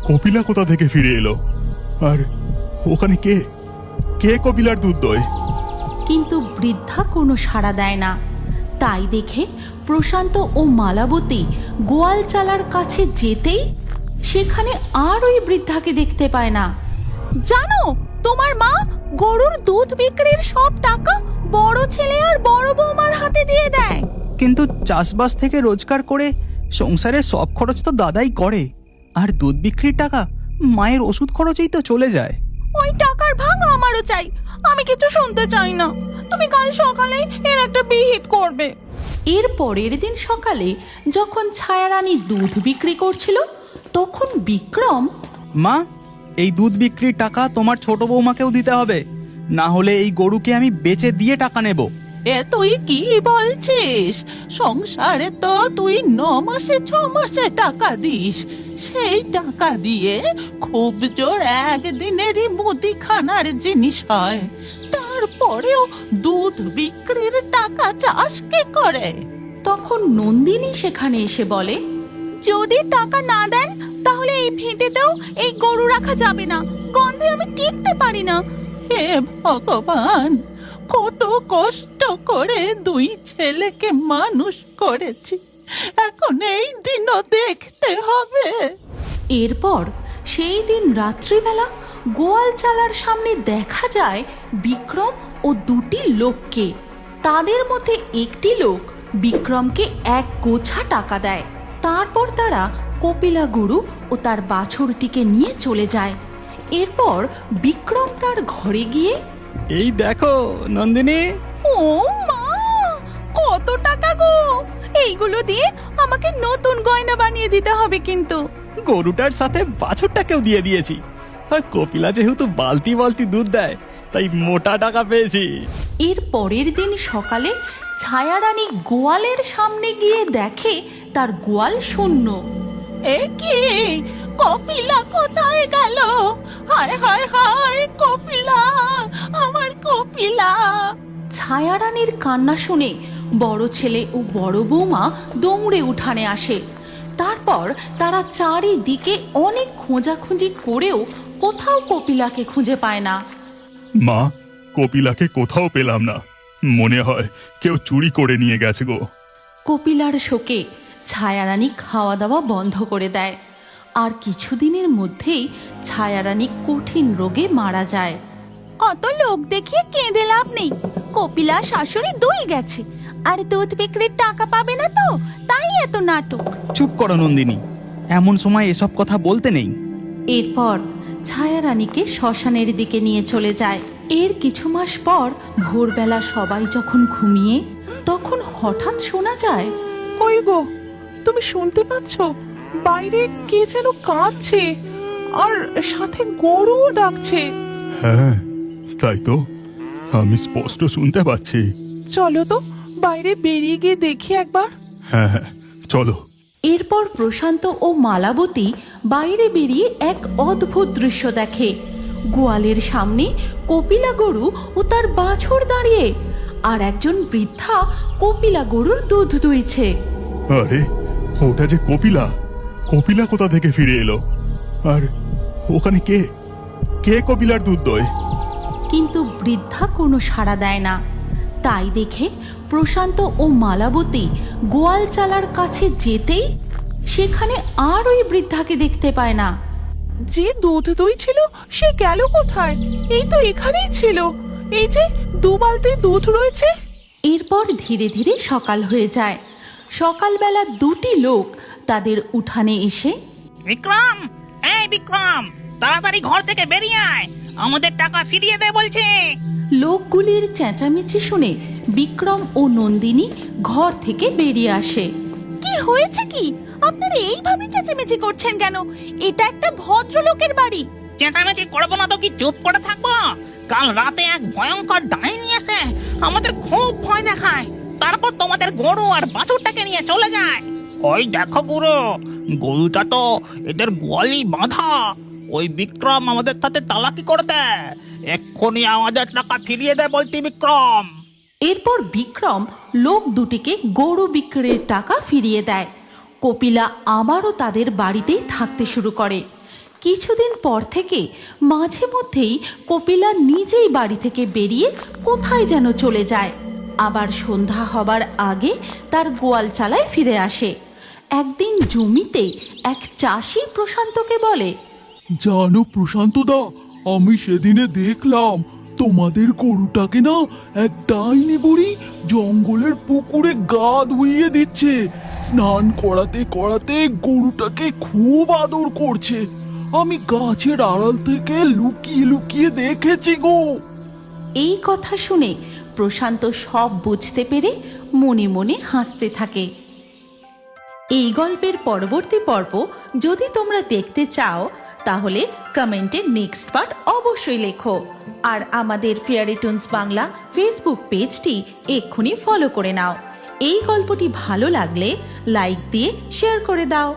কপিলা কোথা থেকে ফিরে এলো? আর ওখানে কে কে কপিলার দুধ দোয়? কিন্তু বৃদ্ধা কোনো সাড়া দেয় না। তাই দেখে প্রশান্ত ও মালাবতী গোয়াল চালার কাছে যেতেই সেখানে আর ওই বৃদ্ধাকে দেখতে পায় না। জানো, তোমার মা গরুর দুধ বিক্রির সব টাকা বড় ছেলে আর বড় বৌমার হাতে দিয়ে দেয়। কিন্তু চাষবাস থেকে রোজগার করে সংসারের সব খরচ তো দাদাই করে, আর দুধ বিক্রির টাকা মায়ের ওষুধ খরচেই তো চলে যায়। ওই টাকার ভাগ আমারও চাই। আমি কিছু শুনতে চাই না। তুমি কাল সকালে এর একটা বিহিত করবে। এর পরের দিন সকালে যখন ছায়ারানী দুধ বিক্রি করছিল, তখন বিক্রম, মা, এই দুধ বিক্রির টাকা তোমার ছোট বৌমাকেও দিতে হবে, না হলে এই গরুকে আমি বেচে দিয়ে টাকা নেব। এ তুই কি বলছিস? সংসারে তো তুই 9 মাসে 6 মাসে টাকা দিস। সেই টাকা দিয়ে খুব জোর একদিনেরই মুদিখানার জিনিস হয়। তারপরেও দুধ বিক্রির টাকা চাষ কে করে? তখন নন্দিনী সেখানে এসে বলে, যদি টাকা না দেন তাহলে এই ভিটেতেও এই গরু রাখা যাবে না। গন্ধে আমি টিকতে পারি না। হে ভগবান, কত কষ্ট করে 2 ছেলেকে মানুষ করেছি, এখন এই দিনও দেখতে হবে? এরপর সেই দিন রাত্রিবেলা গোয়াল চালার সামনে দেখা যায় বিক্রম ও 2টি লোককে। তাদের মধ্যে একটি লোক বিক্রমকে 1 গোছা টাকা দেয়। তারপর তারা কপিলা গরু ও তার বাছুরটিকে নিয়ে চলে যায়। এরপর বিক্রম তার ঘরে গিয়ে, এই দেখো নন্দিনী, ও মা, কত টাকা গো! এইগুলো দিয়ে আমাকে নতুন গয়না বানিয়ে দিতে হবে। কিন্তু গরুটার সাথে বাছুরটাকেও দিয়ে দিয়েছি, আর কপিলা যেহেতু বালতি বালতি দুধ দেয় তাই মোটা টাকা পেয়েছি। এর পরের দিন সকালে ছায়ারানী গোয়ালের সামনে গিয়ে দেখে তার গোয়াল শূন্য। এ কি, কপিলা কোথায় গেল? হায় হায় হায়, কপিলা, আমার কপিলা! ছায়ারানীর কান্না শুনে বড় ছেলে ও বড় বৌমা দৌড়ে উঠানে আসে। তারপর তারা চারিদিকে অনেক খোঁজাখুঁজি করেও কোথাও কপিলাকে খুঁজে পায় না। মা, কপিলাকে কোথাও পেলাম না। মনে হয় কেউ চুরি করে নিয়ে গেছে গো। কপিলার শোকে ছায়ারানী খাওয়া দাওয়া বন্ধ করে দেয়। আর কিছুদিনের মধ্যেই ছায়ারানী কঠিন রোগে মারা যায়। অত লোক দেখিয়ে কেঁদে লাভ নেই। কপিলা শাশুড়ি 2 গেছে, আর দুধ বিক্রির টাকা পাবে না, তো তাই এত নাটক। চুপ করো নন্দিনী, এমন সময় এসব কথা বলতে নেই। এরপর ছায়ারানীকে শ্মশানের দিকে নিয়ে চলে যায়। এর কিছু মাস পর ভোরবেলা সবাই যখন ঘুমিয়ে, তখন হঠাৎ শোনা যায়, কই গো, তুমি শুনতে পাচ্ছ? বাইরে কে যেন কাঁদছে, আর সাথে গরুও ডাকছে। হ্যাঁ, তাই তো, আমি স্পষ্ট শুনতে পাচ্ছি। চলো তো বাইরে বেরিয়ে গিয়ে দেখি একবার। হ্যাঁ হ্যাঁ, চলো। এরপর প্রশান্ত ও মালাবতী বাইরে বেরিয়ে এক অদ্ভুত দৃশ্য দেখে। গোয়ালের সামনে কপিলা গরু ও তার বাছুর দাঁড়িয়ে, আর একজন বৃদ্ধা কপিলা গরুর দুধ দুইছে। আরে, ওটা যে কপিলা! কপিলা কোথা থেকে ফিরে এলো? আর ওখানে কে কে কপিলার দুধ দোয়? কিন্তু বৃদ্ধা কোনো সাড়া দেয় না। তাই দেখে প্রশান্ত ও মালাবতী গোয়াল চালার কাছে যেতেই সেখানে আর ওই বৃদ্ধাকে দেখতে পায় না। যে দুধ দই ছিল সে গেল কোথায়? এই তো এখানেই ছিল। এই যে 2 বালতি দুধ রয়েছে। এরপর ধীরে ধীরে সকাল হয়ে যায়। সকালবেলা 2টি লোক তাদের উঠানে এসে, বিক্রম, এই বিক্রম, তাড়াতাড়ি ঘর থেকে বেরিয়ে আয়, আমাদের টাকা ফিরিয়ে দে বলছে। লোকগুলির চেঁচামেচি শুনে বিক্রম ও নন্দিনী ঘর থেকে বেরিয়ে আসে। কি হয়েছে কি? আপনারা এইভাবে চেঁচামেচি করছেন কেন? এটা একটা ভদ্রলোকের বাড়ি। চেঁচামেচি করবো না তো কি চুপ করে থাকবো? কাল রাতে এক ভয়ঙ্কর ডাইনি এসে আমাদের খুব ভয় দেখায়, তারপর তোমাদের গরু আর বাছুরটাকে নিয়ে চলে যায়। ওই দেখো গুরু, গরুটা তো এদের গোয়ালি বাঁধা। ওই বিক্রম আমাদের সাথে চালাকি করে দেয়। এক্ষুনি আমাদের টাকা ফিরিয়ে দে বলতি বিক্রম। এরপর বিক্রম লোক দুটিকে গরু বিক্রির টাকা ফিরিয়ে দেয়। কপিলা আবারও তাদের বাড়িতেই থাকতে শুরু করে। কিছুদিন পর থেকে মাঝে মধ্যেই কপিলা নিজেই বাড়ি থেকে বেরিয়ে কোথায় যেন চলে যায়, আবার সন্ধ্যা হবার আগে তার গোয়াল চালায় ফিরে আসে। একদিন জমিতে এক চাষি প্রশান্তকে বলে, জানো প্রশান্তদা, আমি সেদিনে দেখলাম তোমাদের গরুটাকে না এক ডাইনি বুড়ি জঙ্গলের পুকুরে গা ধুইয়ে দিচ্ছে। স্নান করাতে করাতে গরুটাকে খুব আদর করছে। আমি গাছের আড়াল থেকে লুকিয়ে লুকিয়ে দেখেছি গো। এই কথা শুনে প্রশান্ত সব বুঝতে পেরে মনে মনে হাসতে থাকে। এই গল্পের পরবর্তী পর্ব যদি তোমরা দেখতে চাও তাহলে কমেন্টে নেক্সট পার্ট অবশ্যই লেখো। আর আমাদের ফেয়ারি টুনস বাংলা ফেসবুক পেজটি এক্ষুনি ফলো করে নাও। এই গল্পটি ভালো লাগলে লাইক দিয়ে শেয়ার করে দাও।